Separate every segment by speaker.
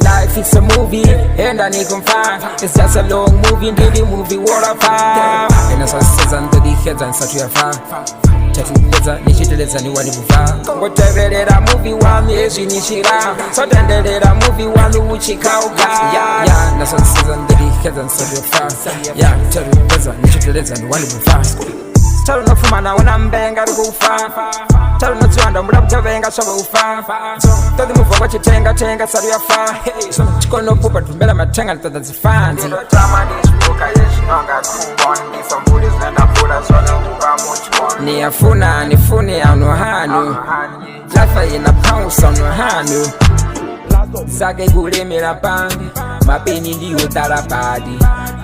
Speaker 1: Life is a movie, and I need confine. It's just a long movie, and the movie what I find. And as I says under the heads and such a far. Chatuweza nishiteleza ni walibufa ngoteverera movie wami ezvinishira sotenderera movie wami uchikauka naso nsiza ndirikhedza nsoyofa chatuweza nishiteleza ni walibufa talunofuma nawe nambenga rikufa talunodziwanda mbula kutevenga swavaufa todimuva kwachitenga saluyafa chikonopupa tumbela mathenga litadza zifanzi nifune ano hanu lafa ina pausa ano hanu zake kulemera pange mapeni ndiwo talapadi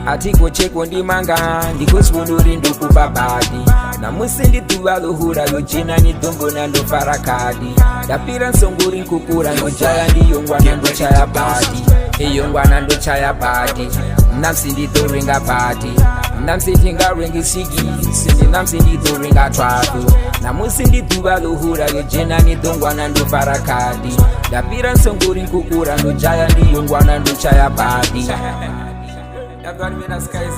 Speaker 1: atikocheko ndimanga ndikusibuduri ndukubabadi namusi ndituva luhura lujina nidongo nandofarakadi ndapira nsonguri nkukura nojaya ndiyongwana ndochaya badi iyongwana ndochaya badi namsi ndidoringa badi namsi tingaringi sigisi namsi ndidoringa trapu namusi ndituva luhura lujina nidongwana ndofarakadi ndapira nsonguri nkukura nojaya ndiyongwana ndochaya badi. I've got me in the sky, I'm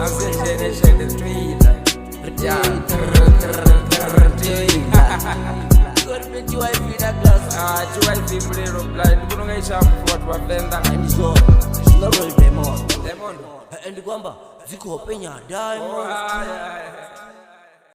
Speaker 1: sitting there in the street. Yeah, good with you, I feel that glass. You I feel pretty rough. You don't get sharp for what we're Venda. And so, it's not really demon. And the Gwamba, Zico Pena, diamond.